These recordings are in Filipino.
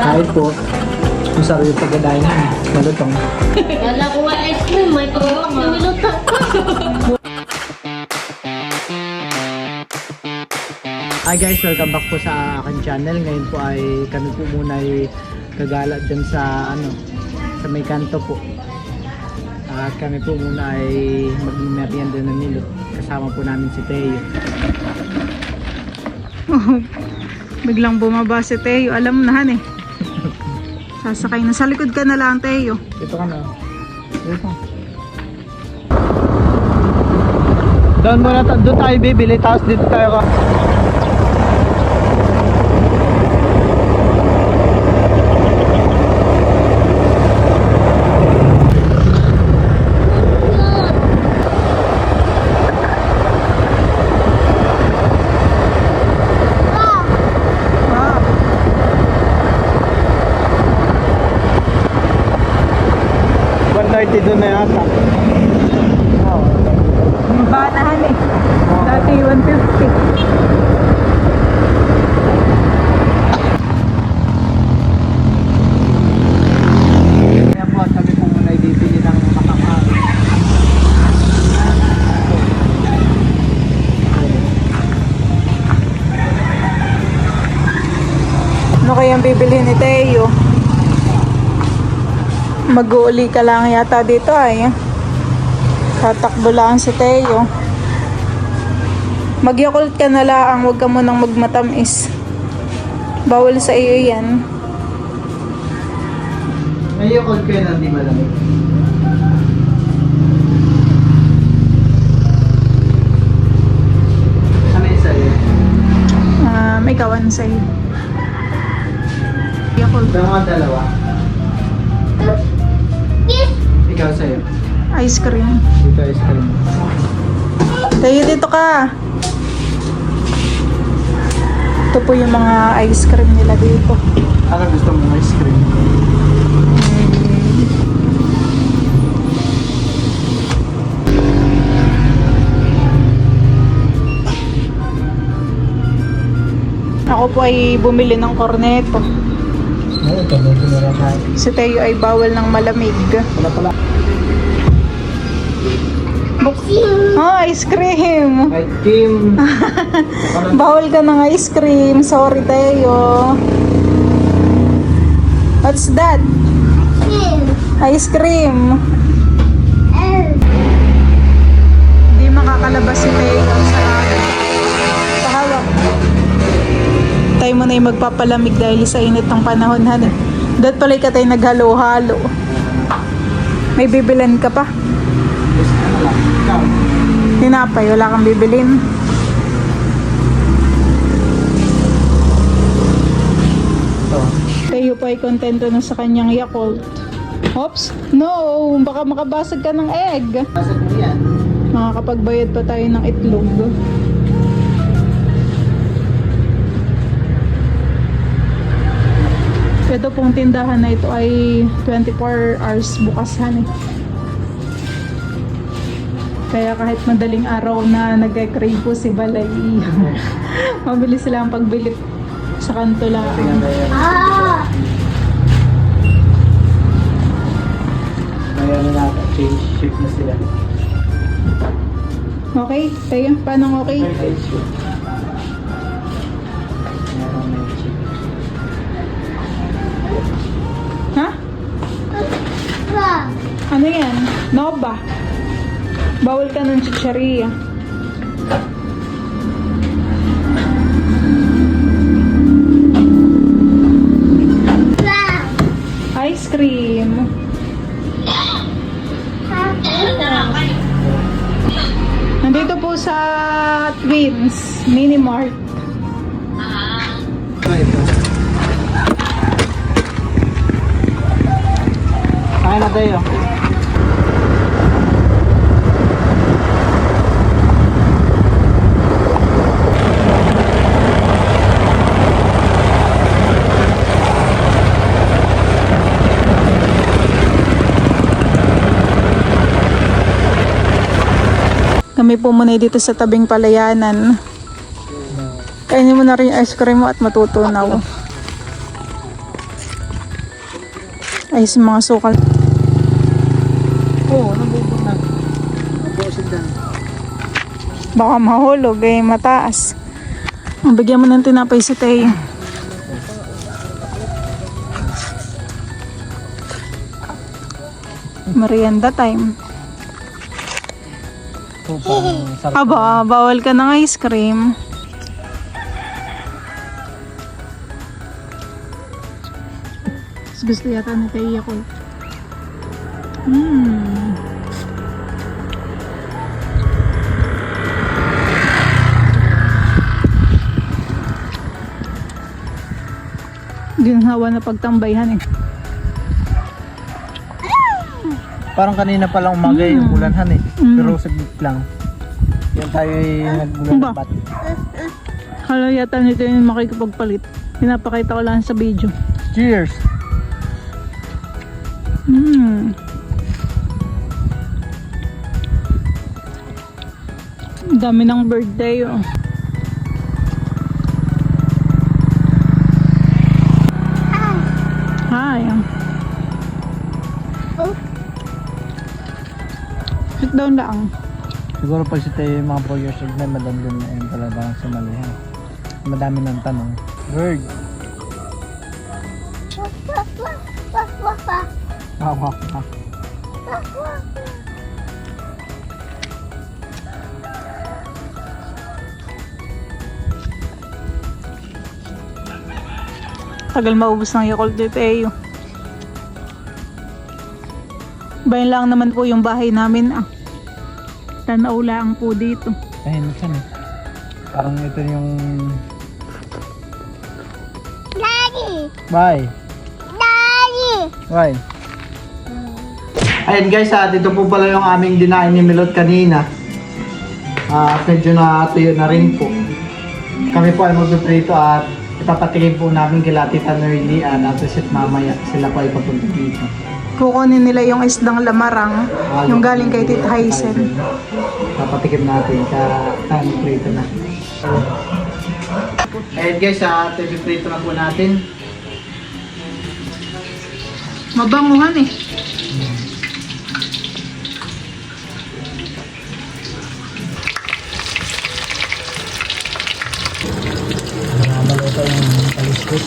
Kahit po, yung sarili pagkadahin niya, malutong. Wala ko nga ice cream, may tumak na milutang ko. Hi guys, welcome back po sa akin channel. Ngayon po ay kami po muna ay gagala dyan sa sa may kanto po. At kami po muna ay mag-merienda ng nilo. Kasama po namin si Teo. Biglang bumaba si Teo. Alam mo na han eh. Sasakay na. Sa likod ka na lang, Teo. Dito ka na. Dito. Doon muna, doon tayo bibili. Tapos dito tayo ka. Wow. Doon na yata. Banahan eh. Dati 150. Kaya po, kami po muna ay bibili ng makakari. Ano kayang bibili ni Teo? Mag-uuli ka lang yata dito ay. Tatakbo lang si Teo. Mag-Yakult ka na lang, huwag ka munang magmatamis. Bawal sa iyo yan. Ngayon ko kayo na di malamig. Ano yung sa'yo? May kawan sa iyo. Yakult. Ito mga dalawa. Ikaw sa'yo. Ice cream. Dito ice cream. Tayo dito ka. Ito po yung mga ice cream nila dito. Ano gusto mong ice cream? Ako po ay bumili ng corneto. Oo, tabuto na lang tayo. Si Tayo ay bawal ng malamig. Wala pala. Oh, ice cream. Ay, Kim. Bawal ka ng ice cream. Sorry, Tayo. What's that? Ice cream. Hindi makakalabas si Tayo sa hawak. Tayo mo na yung magpapalamig dahil sa init ng panahon, han eh. Dahil pala ka tayo naghalo-halo. May bibilan ka pa? Yes, ano lang. Ikaw. Tinapay, wala kang bibilin. Ito. Tayo pa ay kontento na sa kanyang Yakult. Oops! No! Baka makabasag ka ng egg. Nasaan mo yan? Makakapagbayad pa tayo ng itlog. Ito pong tindahan na ito ay 24 hours bukas han eh. Kaya kahit madaling araw na nag-crave po si Balay, mabilis sila ang pagbili sa kanto lang. Tingnan na yan. May ano na, change shift na sila. Okay? Tayo, paano okay? May shift. Meron may shift. Ha? Ano yan? Nova. Bawal ka ng chicharia. Ice cream. Nandito po sa Twins Mini Mart. Ito. Kaya na tayo. Kami po muna dito sa tabing palayanan. Kainin mo na rin yung ice cream mo at matutunaw. Ay, si mga sukal. Oo, nabubog na. Nabusin na. Baka mahulog eh, mataas. Bigyan mo ng tinapay si Teo. Merienda time. Oo, parang sarap. Aba, bawal ka ng ice cream. Mas gusto yata ni Teo ko. Ginhawa na pagtambayhan eh. Parang kanina pa lang umaga yung ulanhan eh. Pero saglit lang. Yan tayo Ba? naglalabat. Hala yata nito yung makikipagpalit. Pinapakita ko lang sa video. Cheers! Ang dami ng birthday oh. Hi. Sit down lang. Siguro pag si Tayo yung mga 4 years old na madamdam na yun talagang sumalihan. Madami ng tanong. Bird! Wak. Tagal maubos ng Yakult ni Teo. Bayan lang naman po yung bahay namin ah. Tanaw lang po dito. Tahimik yan eh. Parang ito yung... Daddy! Bye! Daddy! Bye! Ayan guys, dito po pala yung aming dinain ni Milot kanina. Medyo natuyo na rin po. Kami po ay magpiprito at ipapatikin po namin kila Tita Nerly at Ate Seth mamaya. Sila po ay papunta dito. Kukunin nila yung isdang lamarang, yung galing kay Tita Haisen. Papatikim natin kaya prito na. Ayan guys, prito na po natin. Mabanguhan eh. Maluto yung paliskos.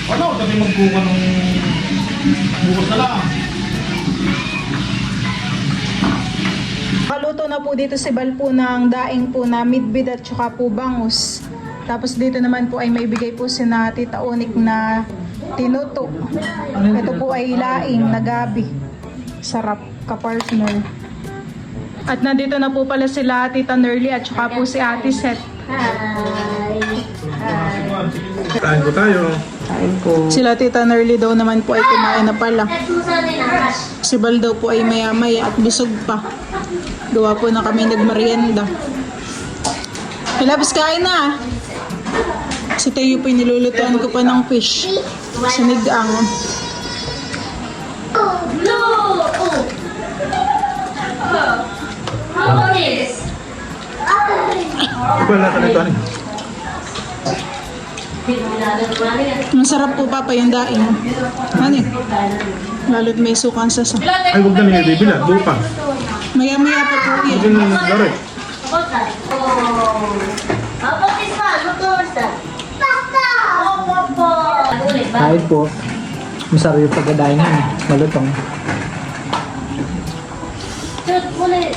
Ano? Kami magkuha ng bukas na lang. Kaluto na po dito si Bal po ng daing po na midbid at saka po bangus. Tapos dito naman po ay may bigay po si na Tita Onik na tinuto. Ito po ay laing na gabi. Sarap ka-partner. At nandito na po pala sila Tita Nerly at saka po si Ate Seth. Hi! Kain ko tayo. Kain po. Sila Tita Nerly daw naman po ay kumain na pala. Si Bal daw po ay maya-maya at busog pa. Gawa po na kami nagmerienda. Ilabas kain na. Si Tayo po nilulutuan ko pa ng fish. Sinigang. Blue! How about this? Iba na nito ano? Masarap po papa yung daing. Ano eh? Lalo't may sukan sa sa. Ay, huwag na niya bibila. Buka. Maya-maya pa po Huwag yan. na lari. How about that? Oh. How about this one? What color is that? Papa! Oh, papa! Ulit ba? Kain po. Masarap yung pagkadain niya. Malutong. Shoot, ulit.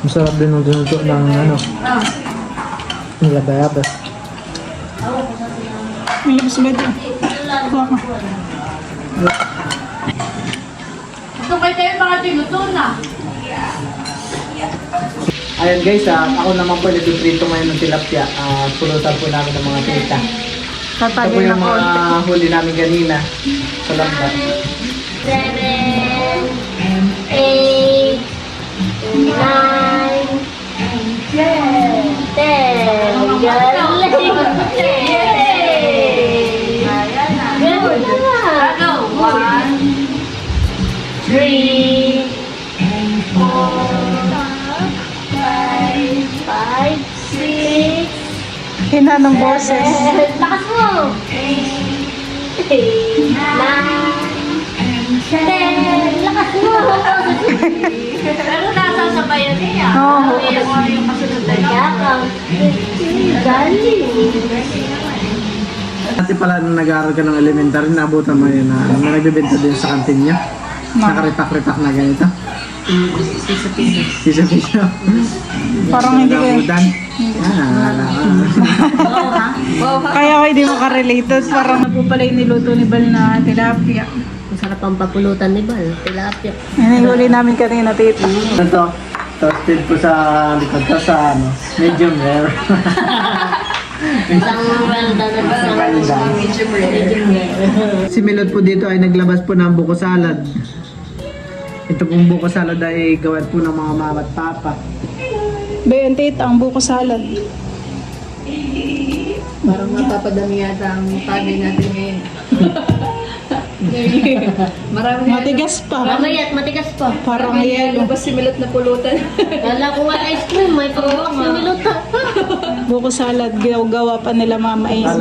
Masarap din yung dinuto ng ano. Nilabayabas. May labas ba dyan? Kuha ka. Ito kay tayo mga tinuto na. Ayan guys, ako naman po nagpiprito ngayon ng tilapia. Pulutan po namin ng mga tita. Ito po Tatagay na yung ko. mga huli namin kanina sa lambat. 7, 8, 9, 10. Five, six, Hina ng boses. lakas mo! 8, 9, 10, lakas mo! Pero nasasabayan niya. Oo. Ano yung kasunod na niya? Galing. Dati pala nung nag-aaral ka ng elementary, nabutan mo yun na may nagbibenta din sa kantin niya. Nakaripak-ripak na ganito. Piso-piso. Parang hindi ko Nabutan. Kaya ako hindi makarelated. Parang na po pala yung niluto ni Bal na tilapia. Masarap ang papulutan ni Bal. Tilapia. Yan yung huli namin kanina, tita. Ito, toasted po sa likod ko sa medium rare. Isang well done at isang medium rare. Si Milot po dito ay naglabas po ng buko salad. Ito pong buko salad ay gawan po ng mga mama at papa. Bayan, tita, ang buko salad. Parang mapapadami yata ang tagay natin ngayon. Marami na Matigas pa. Mamaya at matigas pa. Parang yelo. lumabas si Milot na pulutan. Kala ko nga ice cream. May pagkakak na niluto. Buko salad, gawa pa nila mama Ace.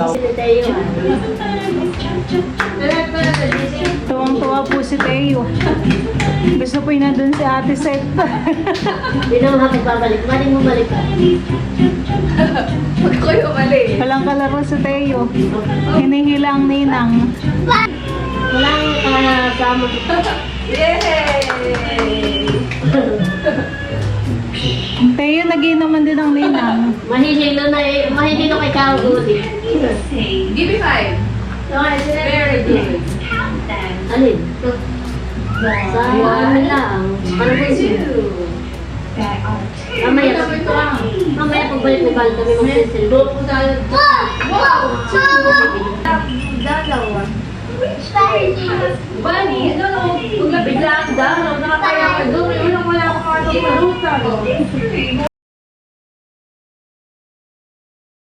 Tuwang-tuwa po si Teo. Gusto po yun nandun si Ate Seth. Hindi naman kami babalik. Balik mo balik ka. Huwag kayo mali. Walang kalaro si Teo. Hinihila ang ninang. Walang kasama. Yay! Teo, nagiinuman din ang ninang. Mahihilo na eh. Mahihilo kay Kao Uli. Give me 5. Very good. Alin? Sa ano lang. Ano ba yun? Mamaya. Mamaya pagbalik ni Bal kami magsisilbi. Wow! Dalawa. Bunny, ano no? Kung nabigla ang dalaw, nakakaya ka doon. Wala akong mga